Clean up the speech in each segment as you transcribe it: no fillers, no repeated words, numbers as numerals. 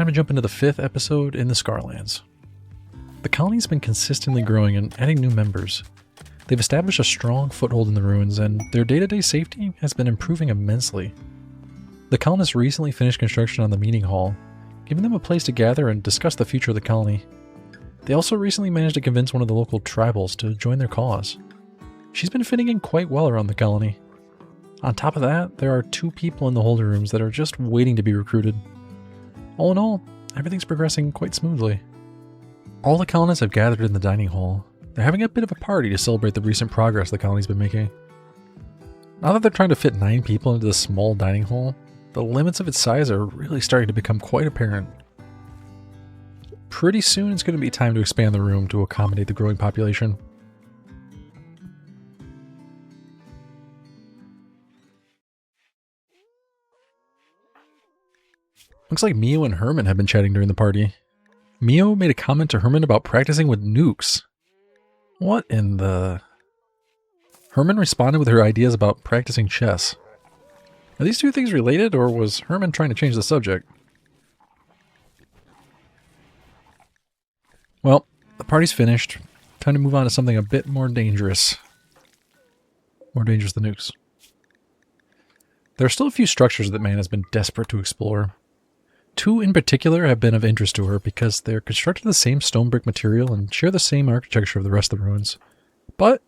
time to jump into the 5th episode in the Scarlands. The colony's been consistently growing and adding new members. They've established a strong foothold in the ruins, and their day-to-day safety has been improving immensely. The colonists recently finished construction on the meeting hall, giving them a place to gather and discuss the future of the colony. They also recently managed to convince one of the local tribals to join their cause. She's been fitting in quite well around the colony. On top of that, there are 2 people in the holding rooms that are just waiting to be recruited. All in all, everything's progressing quite smoothly. All the colonists have gathered in the dining hall. They're having a bit of a party to celebrate the recent progress the colony's been making. Now that they're trying to fit 9 people into this small dining hall, the limits of its size are really starting to become quite apparent. Pretty soon it's going to be time to expand the room to accommodate the growing population. Looks like Mio and Herman have been chatting during the party. Mio made a comment to Herman about practicing with nukes. What in the... Herman responded with her ideas about practicing chess. Are these 2 things related, or was Herman trying to change the subject? Well, the party's finished. Time to move on to something a bit more dangerous. More dangerous than nukes. There are still a few structures that man has been desperate to explore. 2 in particular have been of interest to her because they're constructed of the same stone brick material and share the same architecture of the rest of the ruins. But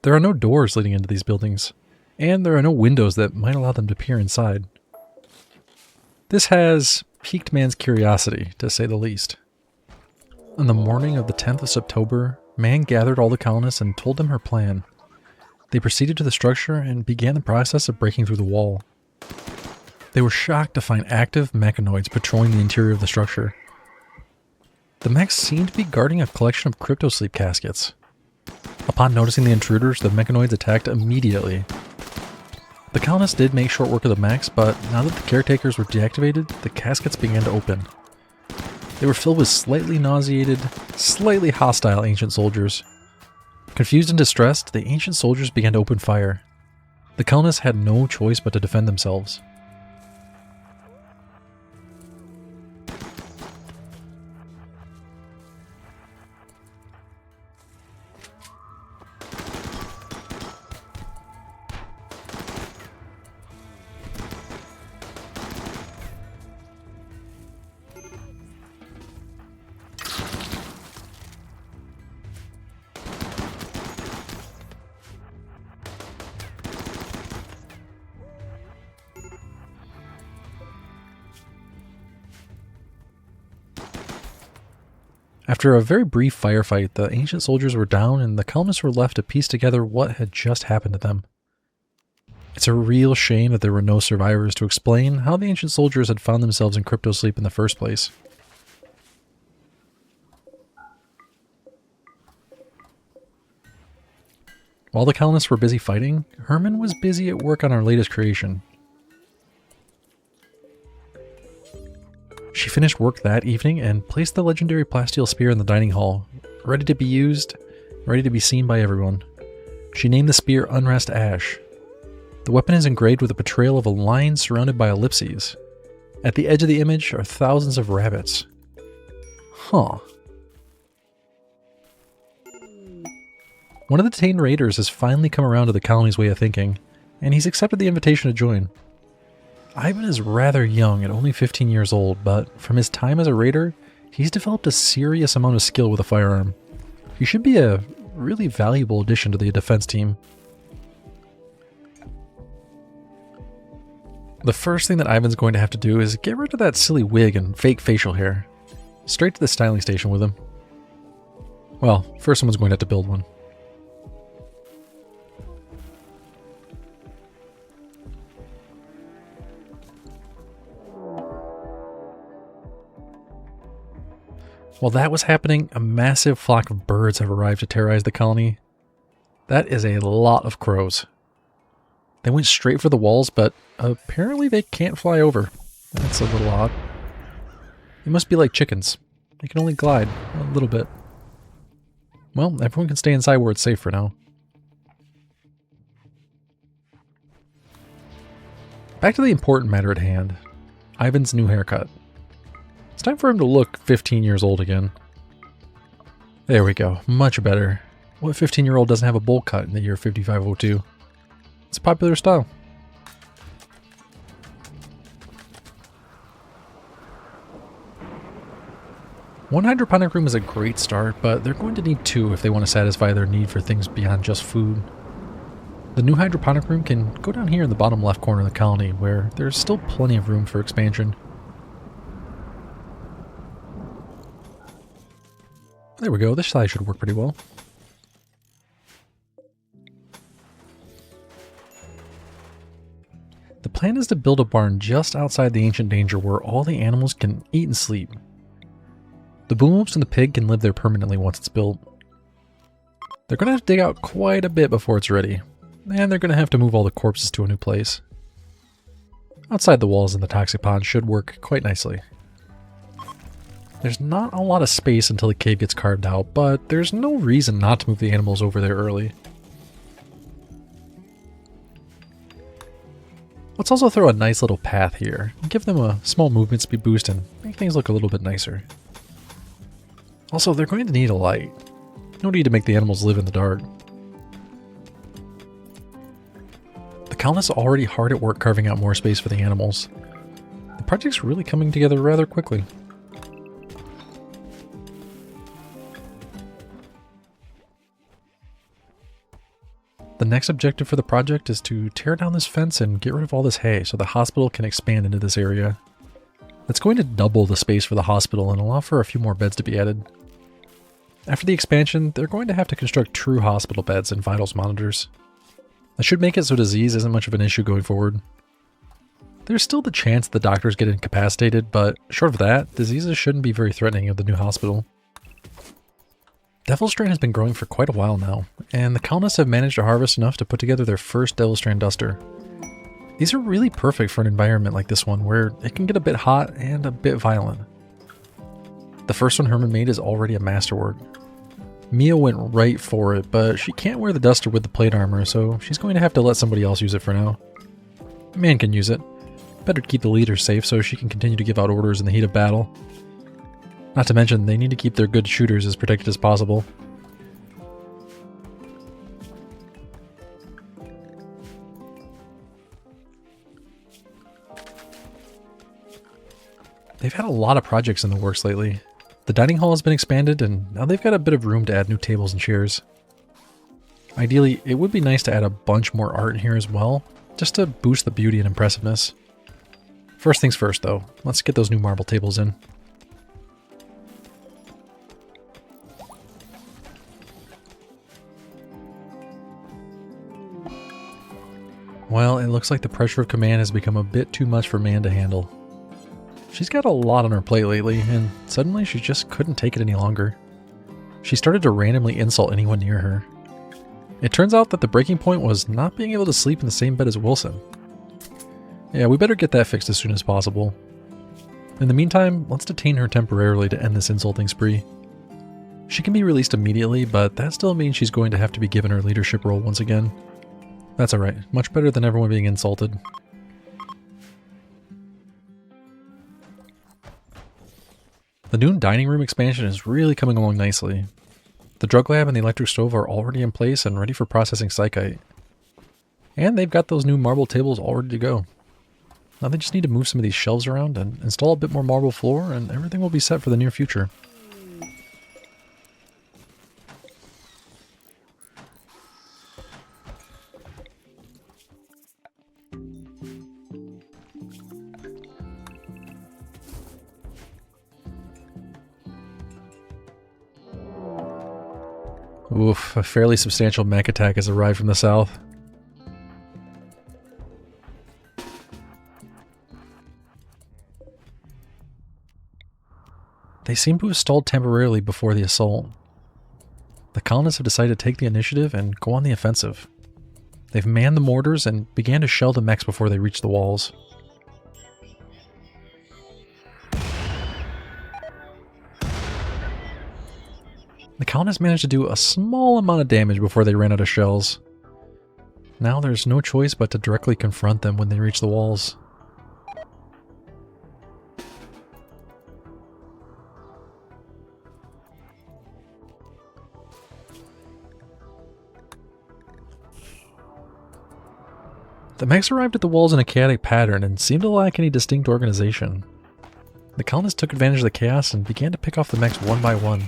there are no doors leading into these buildings, and there are no windows that might allow them to peer inside. This has piqued man's curiosity, to say the least. On the morning of the 10th of September, man gathered all the colonists and told them her plan. They proceeded to the structure and began the process of breaking through the wall. They were shocked to find active mechanoids patrolling the interior of the structure. The mechs seemed to be guarding a collection of cryptosleep caskets. Upon noticing the intruders, the mechanoids attacked immediately. The colonists did make short work of the mechs, but now that the caretakers were deactivated, the caskets began to open. They were filled with slightly nauseated, slightly hostile ancient soldiers. Confused and distressed, the ancient soldiers began to open fire. The colonists had no choice but to defend themselves. After a very brief firefight, the ancient soldiers were down and the colonists were left to piece together what had just happened to them. It's a real shame that there were no survivors to explain how the ancient soldiers had found themselves in cryptosleep in the first place. While the colonists were busy fighting, Herman was busy at work on our latest creation. She finished work that evening and placed the legendary plasteel spear in the dining hall, ready to be used, ready to be seen by everyone. She named the spear Unrest Ash. The weapon is engraved with a portrayal of a lion surrounded by ellipses. At the edge of the image are thousands of rabbits. Huh. One of the detained raiders has finally come around to the colony's way of thinking, and he's accepted the invitation to join. Ivan is rather young at only 15 years old, but from his time as a raider, he's developed a serious amount of skill with a firearm. He should be a really valuable addition to the defense team. The first thing that Ivan's going to have to do is get rid of that silly wig and fake facial hair. Straight to the styling station with him. Well, first someone's going to have to build one. While that was happening, a massive flock of birds have arrived to terrorize the colony. That is a lot of crows. They went straight for the walls, but apparently they can't fly over. That's a little odd. They must be like chickens. They can only glide a little bit. Well, everyone can stay inside where it's safe for now. Back to the important matter at hand. Ivan's new haircut. It's time for him to look 15 years old again. There we go. Much better. What 15-year-old doesn't have a bowl cut in the year 5502? It's a popular style. One hydroponic room is a great start, but they're going to need two if they want to satisfy their need for things beyond just food. The new hydroponic room can go down here in the bottom left corner of the colony, where there's still plenty of room for expansion. There we go, this size should work pretty well. The plan is to build a barn just outside the ancient danger where all the animals can eat and sleep. The boomwhoops and the pig can live there permanently once it's built. They're going to have to dig out quite a bit before it's ready, and they're going to have to move all the corpses to a new place. Outside the walls in the toxic pond should work quite nicely. There's not a lot of space until the cave gets carved out, but there's no reason not to move the animals over there early. Let's also throw a nice little path here, and give them a small movement speed boost and make things look a little bit nicer. Also, they're going to need a light. No need to make the animals live in the dark. The colonists are already hard at work carving out more space for the animals. The project's really coming together rather quickly. The next objective for the project is to tear down this fence and get rid of all this hay so the hospital can expand into this area. That's going to double the space for the hospital and allow for a few more beds to be added. After the expansion, they're going to have to construct true hospital beds and vitals monitors. That should make it so disease isn't much of an issue going forward. There's still the chance the doctors get incapacitated, but short of that, diseases shouldn't be very threatening of the new hospital. Devil Strain has been growing for quite a while now, and the colonists have managed to harvest enough to put together their first Devil Strain duster. These are really perfect for an environment like this one, where it can get a bit hot and a bit violent. The first one Herman made is already a masterwork. Mia went right for it, but she can't wear the duster with the plate armor, so she's going to have to let somebody else use it for now. Man can use it. Better keep the leaders safe so she can continue to give out orders in the heat of battle. Not to mention, they need to keep their good shooters as protected as possible. They've had a lot of projects in the works lately. The dining hall has been expanded, and now they've got a bit of room to add new tables and chairs. Ideally, it would be nice to add a bunch more art in here as well, just to boost the beauty and impressiveness. First things first though, let's get those new marble tables in. Well, it looks like the pressure of command has become a bit too much for Man to handle. She's got a lot on her plate lately, and suddenly she just couldn't take it any longer. She started to randomly insult anyone near her. It turns out that the breaking point was not being able to sleep in the same bed as Wilson. Yeah, we better get that fixed as soon as possible. In the meantime, let's detain her temporarily to end this insulting spree. She can be released immediately, but that still means she's going to have to be given her leadership role once again. That's alright, much better than everyone being insulted. The new dining room expansion is really coming along nicely. The drug lab and the electric stove are already in place and ready for processing psychite. And they've got those new marble tables all ready to go. Now they just need to move some of these shelves around and install a bit more marble floor, and everything will be set for the near future. Oof, a fairly substantial mech attack has arrived from the south. They seem to have stalled temporarily before the assault. The colonists have decided to take the initiative and go on the offensive. They've manned the mortars and began to shell the mechs before they reached the walls. The colonists managed to do a small amount of damage before they ran out of shells. Now there's no choice but to directly confront them when they reach the walls. The mechs arrived at the walls in a chaotic pattern and seemed to lack any distinct organization. The colonists took advantage of the chaos and began to pick off the mechs one by one.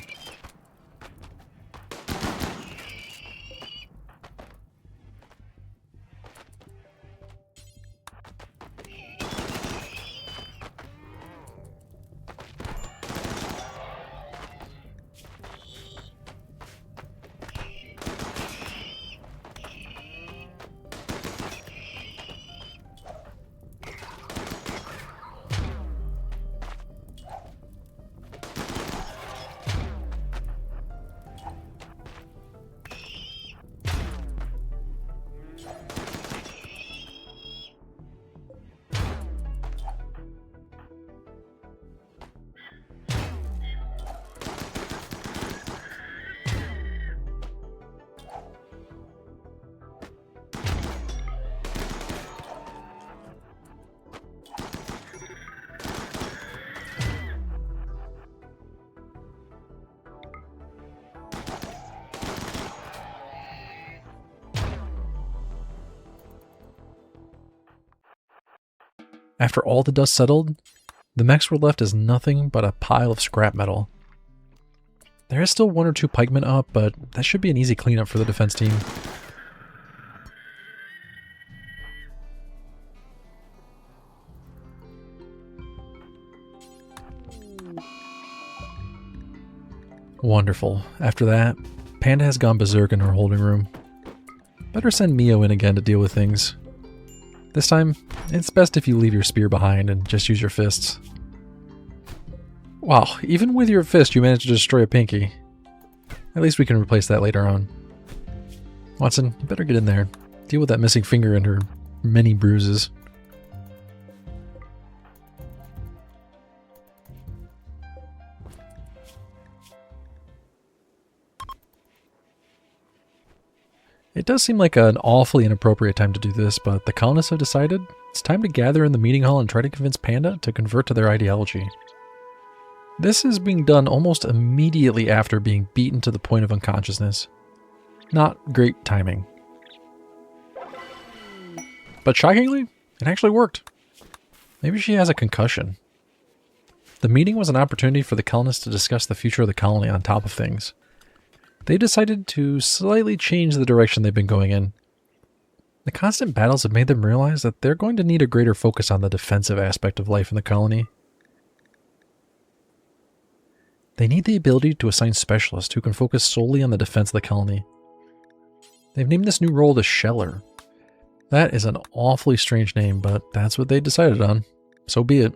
After all the dust settled, the mechs were left as nothing but a pile of scrap metal. There is still one or two pikemen up, but that should be an easy cleanup for the defense team. Wonderful. After that, Panda has gone berserk in her holding room. Better send Mio in again to deal with things. This time, it's best if you leave your spear behind and just use your fists. Wow, even with your fist you managed to destroy a pinky. At least we can replace that later on. Watson, you better get in there. Deal with that missing finger and her many bruises. It does seem like an awfully inappropriate time to do this, but the colonists have decided it's time to gather in the meeting hall and try to convince Panda to convert to their ideology. This is being done almost immediately after being beaten to the point of unconsciousness. Not great timing. But shockingly, it actually worked. Maybe she has a concussion. The meeting was an opportunity for the colonists to discuss the future of the colony on top of things. They decided to slightly change the direction they've been going in. The constant battles have made them realize that they're going to need a greater focus on the defensive aspect of life in the colony. They need the ability to assign specialists who can focus solely on the defense of the colony. They've named this new role the Sheller. That is an awfully strange name, but that's what they decided on. So be it.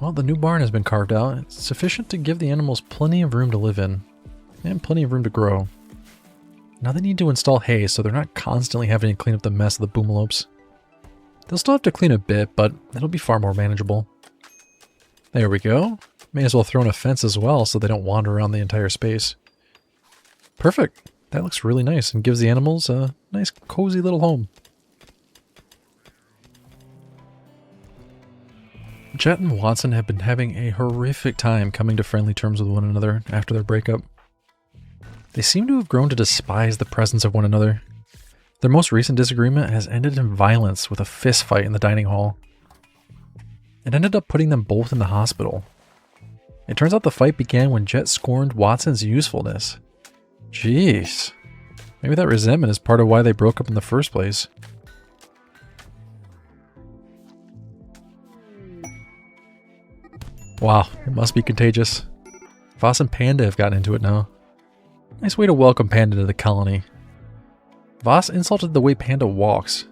Well, the new barn has been carved out. It's sufficient to give the animals plenty of room to live in, and plenty of room to grow. Now they need to install hay so they're not constantly having to clean up the mess of the boomalopes. They'll still have to clean a bit, but it'll be far more manageable. There we go. May as well throw in a fence as well so they don't wander around the entire space. Perfect. That looks really nice and gives the animals a nice cozy little home. Jet and Watson have been having a horrific time coming to friendly terms with one another after their breakup. They seem to have grown to despise the presence of one another. Their most recent disagreement has ended in violence with a fist fight in the dining hall. It ended up putting them both in the hospital. It turns out the fight began when Jet scorned Watson's usefulness. Jeez. Maybe that resentment is part of why they broke up in the first place. Wow, it must be contagious. Voss and Panda have gotten into it now. Nice way to welcome Panda to the colony. Voss insulted the way Panda walks.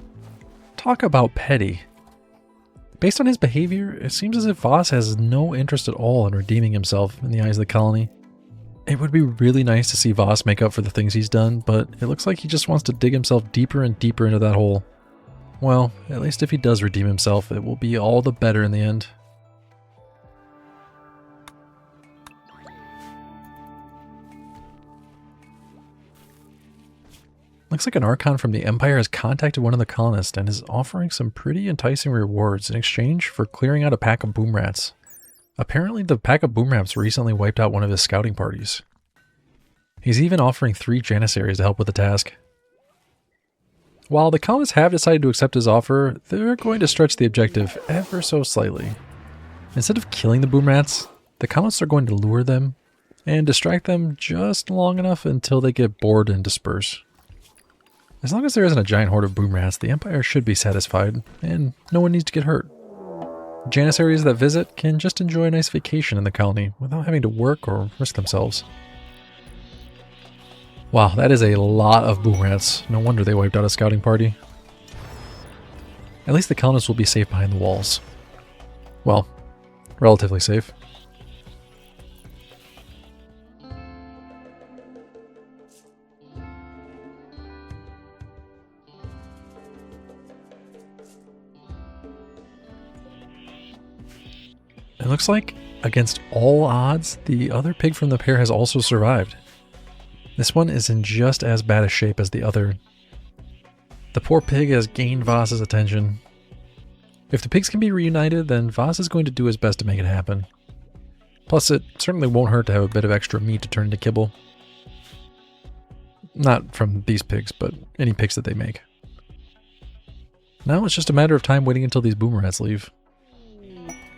Talk about petty. Based on his behavior, it seems as if Voss has no interest at all in redeeming himself in the eyes of the colony. It would be really nice to see Voss make up for the things he's done, but it looks like he just wants to dig himself deeper and deeper into that hole. Well, at least if he does redeem himself, it will be all the better in the end. Looks like an Archon from the Empire has contacted one of the colonists and is offering some pretty enticing rewards in exchange for clearing out a pack of Boomrats. Apparently the pack of Boomrats recently wiped out one of his scouting parties. He's even offering 3 Janissaries to help with the task. While the colonists have decided to accept his offer, they're going to stretch the objective ever so slightly. Instead of killing the Boomrats, the colonists are going to lure them and distract them just long enough until they get bored and disperse. As long as there isn't a giant horde of Boomrats, the Empire should be satisfied, and no one needs to get hurt. Janissaries that visit can just enjoy a nice vacation in the colony without having to work or risk themselves. Wow, that is a lot of Boomrats. No wonder they wiped out a scouting party. At least the colonists will be safe behind the walls. Well, relatively safe. It looks like, against all odds, the other pig from the pair has also survived. This one is in just as bad a shape as the other. The poor pig has gained Voss's attention. If the pigs can be reunited, then Voss is going to do his best to make it happen. Plus, it certainly won't hurt to have a bit of extra meat to turn into kibble. Not from these pigs, but any pigs that they make. Now it's just a matter of time waiting until these Boomrats leave.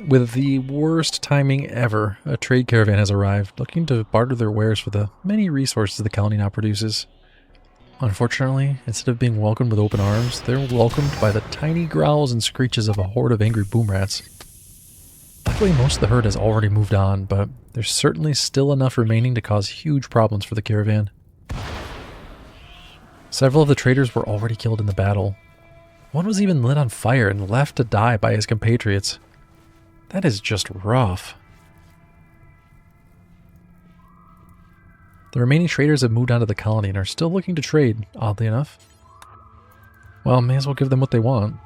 With the worst timing ever, a trade caravan has arrived, looking to barter their wares for the many resources the colony now produces. Unfortunately, instead of being welcomed with open arms, they're welcomed by the tiny growls and screeches of a horde of angry Boomrats. Luckily, most of the herd has already moved on, but there's certainly still enough remaining to cause huge problems for the caravan. Several of the traders were already killed in the battle. One was even lit on fire and left to die by his compatriots. That is just rough. The remaining traders have moved on to the colony and are still looking to trade, oddly enough. Well, may as well give them what they want.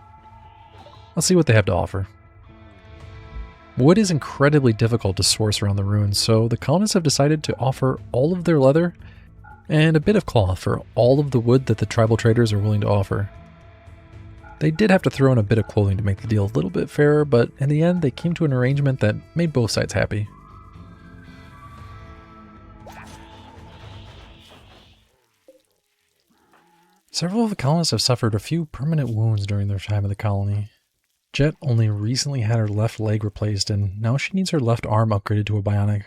Let's see what they have to offer. Wood is incredibly difficult to source around the ruins, so the colonists have decided to offer all of their leather and a bit of cloth for all of the wood that the tribal traders are willing to offer. They did have to throw in a bit of clothing to make the deal a little bit fairer, but in the end they came to an arrangement that made both sides happy. Several of the colonists have suffered a few permanent wounds during their time in the colony. Jet only recently had her left leg replaced, and now she needs her left arm upgraded to a bionic.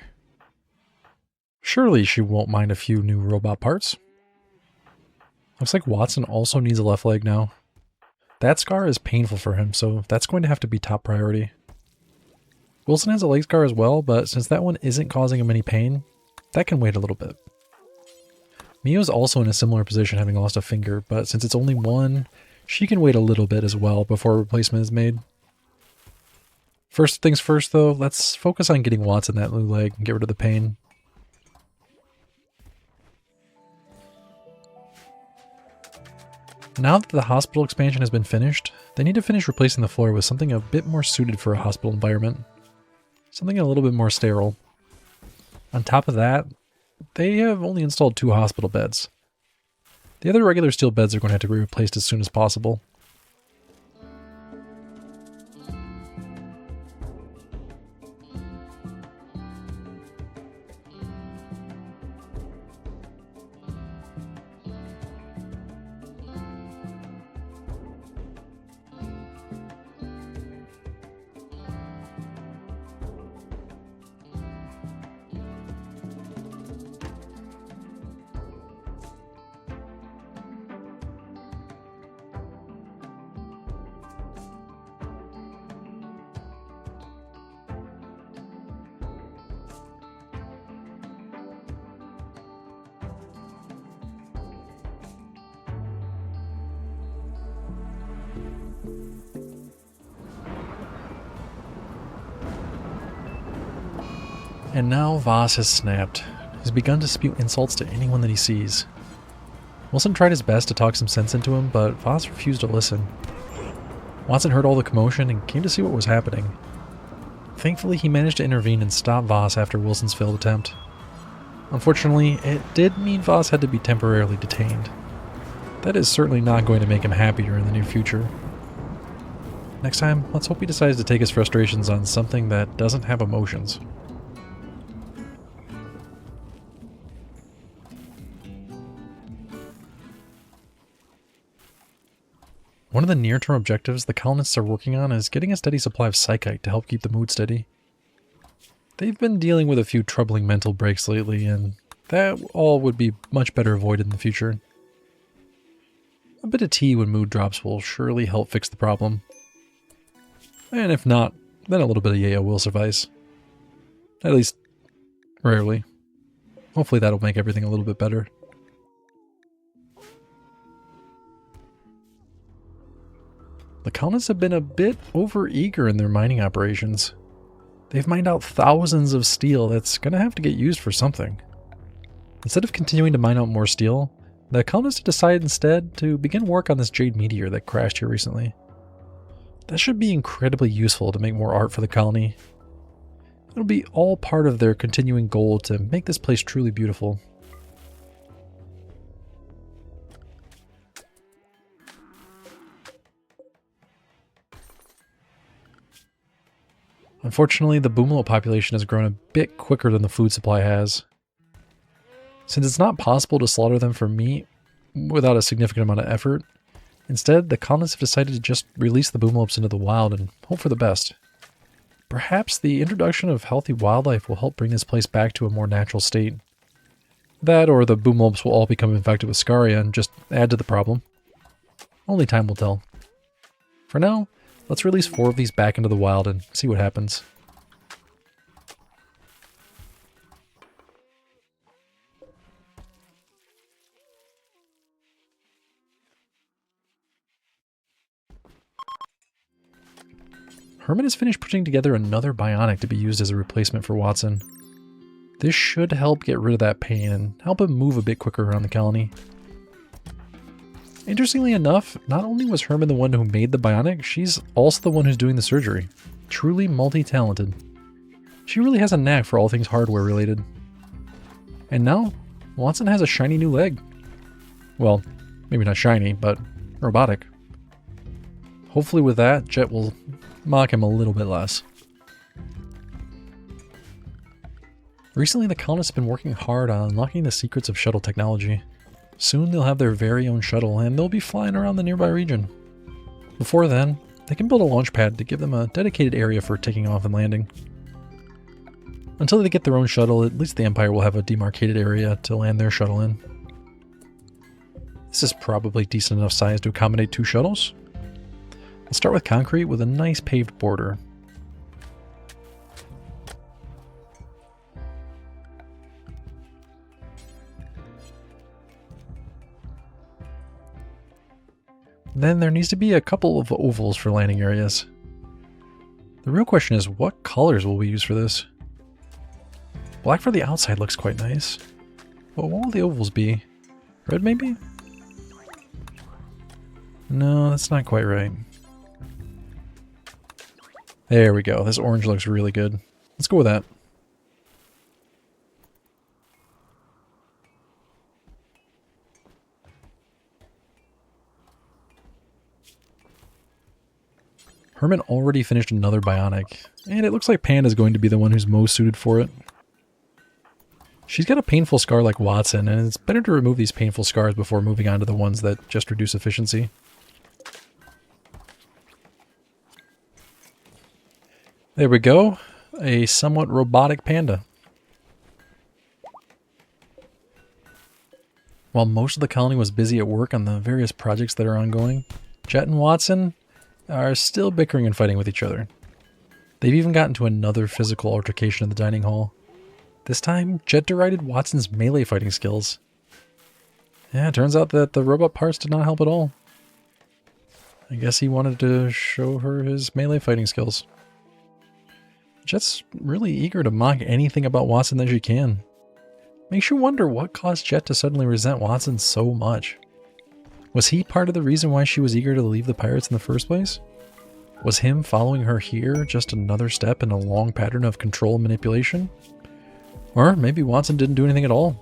Surely she won't mind a few new robot parts. Looks like Watson also needs a left leg now. That scar is painful for him, so that's going to have to be top priority. Wilson has a leg scar as well, but since that one isn't causing him any pain, that can wait a little bit. Mio's also in a similar position, having lost a finger, but since it's only one, she can wait a little bit as well before a replacement is made. First things first though, let's focus on getting Watson that new leg and get rid of the pain. Now that the hospital expansion has been finished, they need to finish replacing the floor with something a bit more suited for a hospital environment. Something a little bit more sterile. On top of that, they have only installed 2 hospital beds. The other regular steel beds are going to have to be replaced as soon as possible. And now Voss has snapped. He's begun to spew insults to anyone that he sees. Wilson tried his best to talk some sense into him, but Voss refused to listen. Watson heard all the commotion and came to see what was happening. Thankfully, he managed to intervene and stop Voss after Wilson's failed attempt. Unfortunately, it did mean Voss had to be temporarily detained. that is certainly not going to make him happier in the near future. Next time, let's hope he decides to take his frustrations on something that doesn't have emotions. One of the near-term objectives the colonists are working on is getting a steady supply of psychite to help keep the mood steady. They've been dealing with a few troubling mental breaks lately, and that all would be much better avoided in the future. A bit of tea when mood drops will surely help fix the problem. And if not, then a little bit of yayo will suffice. At least, rarely. Hopefully that'll make everything a little bit better. The colonists have been a bit over-eager in their mining operations. They've mined out thousands of steel that's going to have to get used for something. Instead of continuing to mine out more steel, the colonists decided instead to begin work on this jade meteor that crashed here recently. That should be incredibly useful to make more art for the colony. It'll be all part of their continuing goal to make this place truly beautiful. Unfortunately, the Boomrat population has grown a bit quicker than the food supply has. Since it's not possible to slaughter them for meat without a significant amount of effort, instead the colonists have decided to just release the Boomlopes into the wild and hope for the best. Perhaps the introduction of healthy wildlife will help bring this place back to a more natural state. That or the Boomlopes will all become infected with Scaria and just add to the problem. Only time will tell. For now, let's release 4 of these back into the wild and see what happens. Herman has finished putting together another bionic to be used as a replacement for Watson. This should help get rid of that pain and help him move a bit quicker around the colony. Interestingly enough, not only was Herman the one who made the bionic, she's also the one who's doing the surgery. Truly multi-talented. She really has a knack for all things hardware related. And now, Watson has a shiny new leg. Well, maybe not shiny, but robotic. Hopefully with that, Jet will mock him a little bit less. Recently, the colonists have been working hard on unlocking the secrets of shuttle technology. Soon they'll have their very own shuttle, and they'll be flying around the nearby region. Before then, they can build a launch pad to give them a dedicated area for taking off and landing. Until they get their own shuttle, at least the Empire will have a demarcated area to land their shuttle in. This is probably decent enough size to accommodate 2 shuttles. I'll start with concrete with a nice paved border. Then there needs to be a couple of ovals for landing areas. The real question is, what colors will we use for this? Black for the outside looks quite nice. But what will the ovals be? Red maybe? No, that's not quite right. There we go. This orange looks really good. Let's go with that. Herman already finished another bionic, and it looks like Pan is going to be the one who's most suited for it. She's got a painful scar like Watson, and it's better to remove these painful scars before moving on to the ones that just reduce efficiency. There we go. A somewhat robotic panda. While most of the colony was busy at work on the various projects that are ongoing, Jet and Watson are still bickering and fighting with each other. They've even gotten to another physical altercation in the dining hall. This time, Jet derided Watson's melee fighting skills. Yeah, it turns out that the robot parts did not help at all. I guess he wanted to show her his melee fighting skills. Jet's really eager to mock anything about Watson that she can. Makes you wonder what caused Jet to suddenly resent Watson so much. Was he part of the reason why she was eager to leave the pirates in the first place? Was him following her here just another step in a long pattern of control and manipulation? Or maybe Watson didn't do anything at all.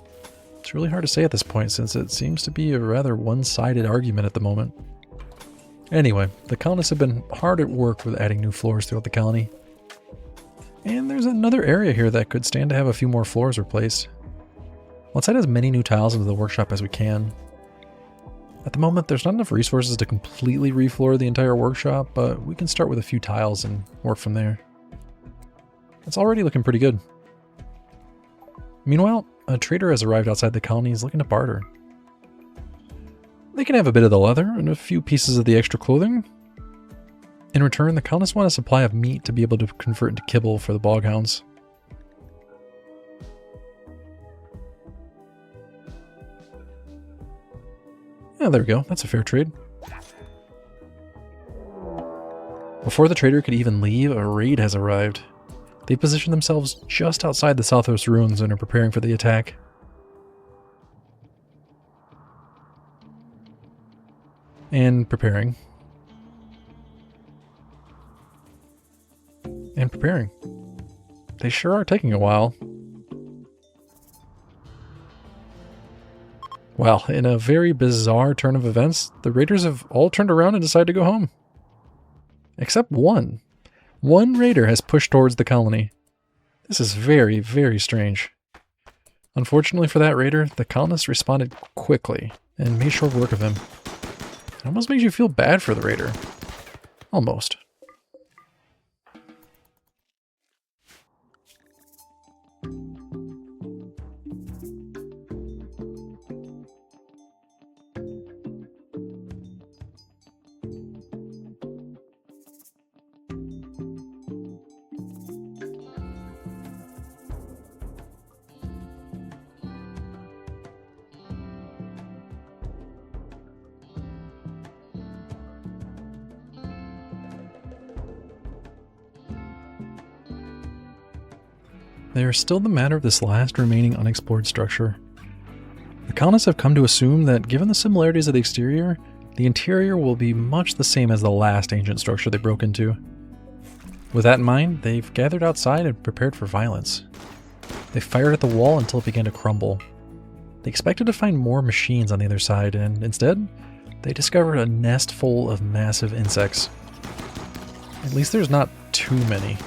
It's really hard to say at this point since it seems to be a rather one-sided argument at the moment. Anyway, the colonists have been hard at work with adding new floors throughout the colony. And there's another area here that could stand to have a few more floors replaced. Let's add as many new tiles into the workshop as we can. At the moment, there's not enough resources to completely refloor the entire workshop, but we can start with a few tiles and work from there. It's already looking pretty good. Meanwhile, a trader has arrived outside the colonies looking to barter. They can have a bit of the leather and a few pieces of the extra clothing. In return, the colonists want a supply of meat to be able to convert into kibble for the boghounds. Yeah, there we go. That's a fair trade. Before the trader could even leave, a raid has arrived. They position themselves just outside the Southwest ruins and are preparing for the attack. And preparing. And preparing. They sure are taking a while. Well, in a very bizarre turn of events, the raiders have all turned around and decided to go home. Except one. One raider has pushed towards the colony. This is very, very strange. Unfortunately for that raider, the colonists responded quickly and made short work of him. It almost makes you feel bad for the raider. Almost. They are still the matter of this last remaining unexplored structure. The colonists have come to assume that given the similarities of the exterior, the interior will be much the same as the last ancient structure they broke into. With that in mind, they've gathered outside and prepared for violence. They fired at the wall until it began to crumble. They expected to find more machines on the other side, and instead, they discovered a nest full of massive insects. At least there's not too many.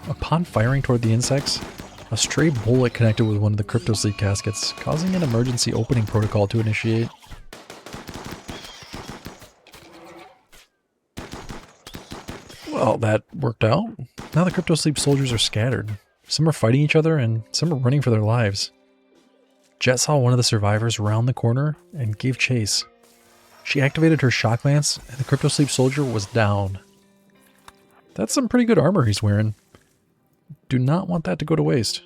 Upon firing toward the insects, a stray bullet connected with one of the crypto sleep caskets, causing an emergency opening protocol to initiate. Well, that worked out. Now the crypto sleep soldiers are scattered. Some are fighting each other and some are running for their lives. Jet saw one of the survivors round the corner and gave chase. She activated her shock lance and the crypto sleep soldier was down. That's some pretty good armor he's wearing. Do not want that to go to waste.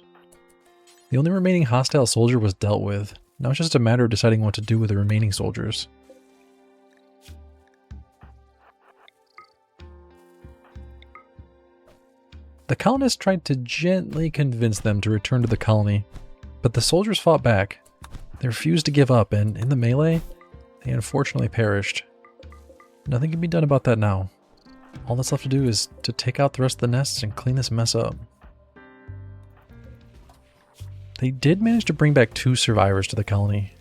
The only remaining hostile soldier was dealt with. Now it's just a matter of deciding what to do with the remaining soldiers. The colonists tried to gently convince them to return to the colony, but the soldiers fought back. They refused to give up, and in the melee, they unfortunately perished. Nothing can be done about that now. All that's left to do is to take out the rest of the nests and clean this mess up. They did manage to bring back 2 survivors to the colony.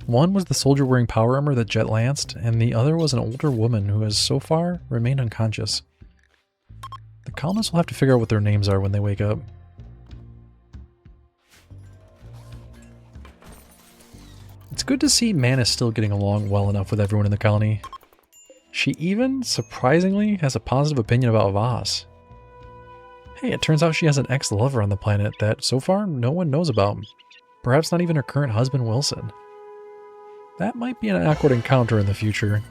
One was the soldier wearing power armor that Jet lanced, and the other was an older woman who has so far remained unconscious. The colonists will have to figure out what their names are when they wake up. It's good to see Man is still getting along well enough with everyone in the colony. She even, surprisingly, has a positive opinion about Voss. Hey, it turns out she has an ex-lover on the planet that, so far, no one knows about. Perhaps not even her current husband, Wilson. That might be an awkward encounter in the future.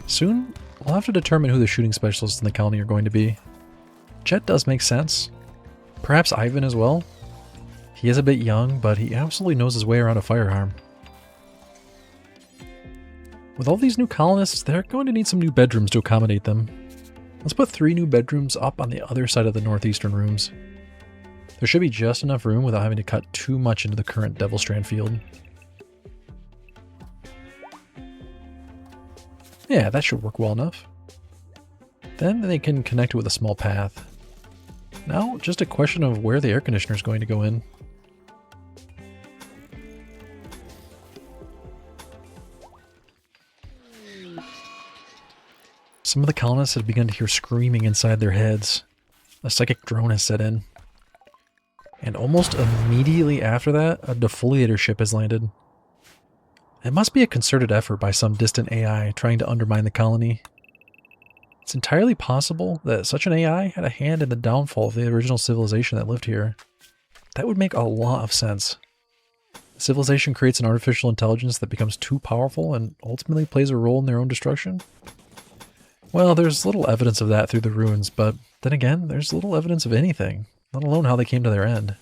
Soon, we'll have to determine who the shooting specialists in the colony are going to be. Jet does make sense. Perhaps Ivan as well. He is a bit young, but he absolutely knows his way around a firearm. With all these new colonists, they're going to need some new bedrooms to accommodate them. Let's put 3 new bedrooms up on the other side of the northeastern rooms. There should be just enough room without having to cut too much into the current Devil Strand field. Yeah, that should work well enough. Then they can connect it with a small path. Now, just a question of where the air conditioner is going to go in. Some of the colonists had begun to hear screaming inside their heads. A psychic drone has set in. And almost immediately after that, a defoliator ship has landed. It must be a concerted effort by some distant AI trying to undermine the colony. It's entirely possible that such an AI had a hand in the downfall of the original civilization that lived here. That would make a lot of sense. Civilization creates an artificial intelligence that becomes too powerful and ultimately plays a role in their own destruction? Well, there's little evidence of that through the ruins, but then again, there's little evidence of anything, let alone how they came to their end.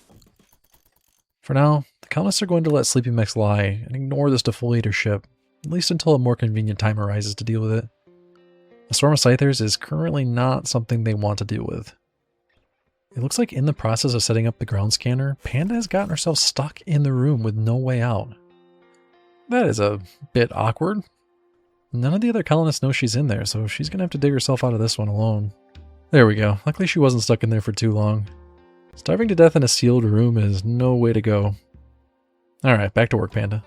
For now, the colonists are going to let Sleepy Mechs lie and ignore this defoliator ship, at least until a more convenient time arises to deal with it. A swarm of Scythers is currently not something they want to deal with. It looks like in the process of setting up the ground scanner, Panda has gotten herself stuck in the room with no way out. That is a bit awkward. None of the other colonists know she's in there, so she's going to have to dig herself out of this one alone. There we go. Luckily she wasn't stuck in there for too long. Starving to death in a sealed room is no way to go. Alright, back to work, Panda.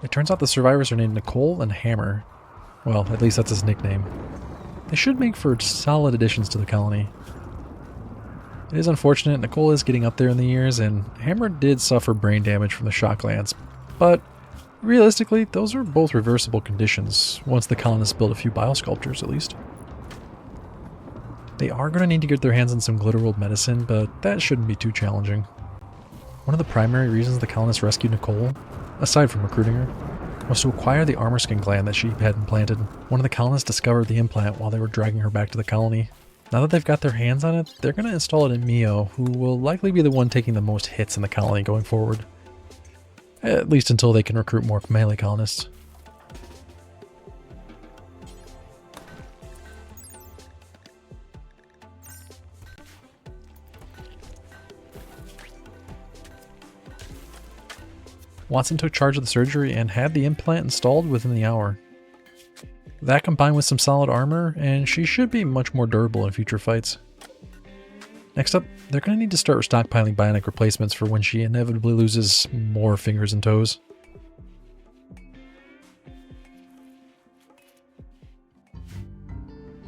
It turns out the survivors are named Nicole and Hammer. Well, at least that's his nickname. They should make for solid additions to the colony. It is unfortunate Nicole is getting up there in the years, and Hammer did suffer brain damage from the shock lance, but realistically, those are both reversible conditions, once the colonists build a few biosculptures at least. They are going to need to get their hands on some Glitterworld medicine, but that shouldn't be too challenging. One of the primary reasons the colonists rescued Nicole, aside from recruiting her, was to acquire the armor skin gland that she had implanted. One of the colonists discovered the implant while they were dragging her back to the colony. Now that they've got their hands on it, they're going to install it in Mio, who will likely be the one taking the most hits in the colony going forward. At least until they can recruit more melee colonists. Watson took charge of the surgery and had the implant installed within the hour. That combined with some solid armor, and she should be much more durable in future fights. Next up, they're going to need to start stockpiling bionic replacements for when she inevitably loses more fingers and toes.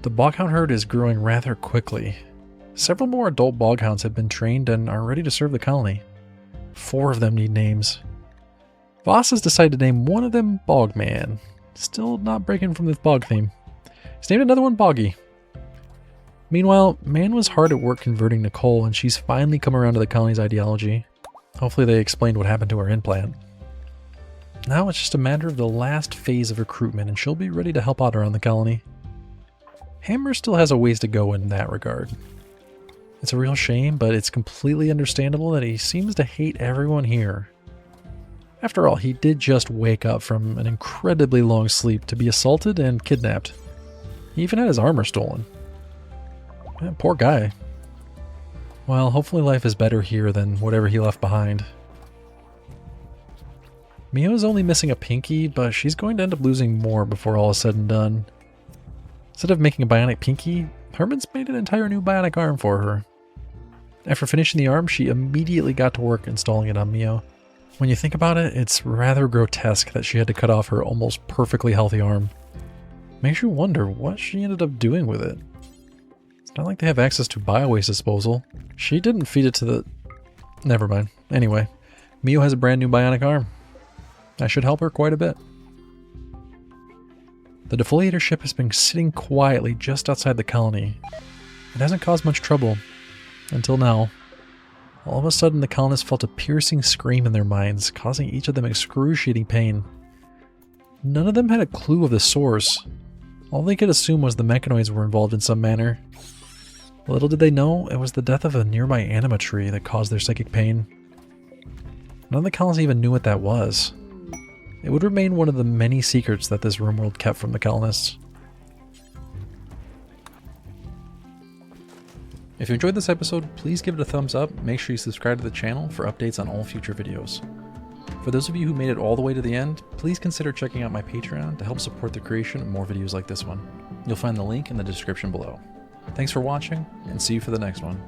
The Boghound herd is growing rather quickly. Several more adult Boghounds have been trained and are ready to serve the colony. 4 of them need names. Voss has decided to name one of them Bogman. Still not breaking from the bog theme. He's named another one Boggy. Meanwhile, Man was hard at work converting Nicole, and she's finally come around to the colony's ideology. Hopefully they explained what happened to her implant. Now it's just a matter of the last phase of recruitment, and she'll be ready to help out around the colony. Hammer still has a ways to go in that regard. It's a real shame, but it's completely understandable that he seems to hate everyone here. After all, he did just wake up from an incredibly long sleep to be assaulted and kidnapped. He even had his armor stolen. Poor guy. Well, hopefully life is better here than whatever he left behind. Mio's only missing a pinky, but she's going to end up losing more before all is said and done. Instead of making a bionic pinky, Herman's made an entire new bionic arm for her. After finishing the arm, she immediately got to work installing it on Mio. When you think about it, it's rather grotesque that she had to cut off her almost perfectly healthy arm. Makes you wonder what she ended up doing with it. It's not like they have access to bio-waste disposal. She didn't feed it to the... Never mind. Anyway, Mio has a brand new bionic arm. I should help her quite a bit. The defoliator ship has been sitting quietly just outside the colony. It hasn't caused much trouble. Until now. All of a sudden, the colonists felt a piercing scream in their minds, causing each of them excruciating pain. None of them had a clue of the source. All they could assume was the Mechanoids were involved in some manner. Little did they know, it was the death of a nearby anima tree that caused their psychic pain. None of the colonists even knew what that was. It would remain one of the many secrets that this RimWorld kept from the colonists. If you enjoyed this episode, please give it a thumbs up. Make sure you subscribe to the channel for updates on all future videos. For those of you who made it all the way to the end, please consider checking out my Patreon to help support the creation of more videos like this one. You'll find the link in the description below. Thanks for watching, and see you for the next one.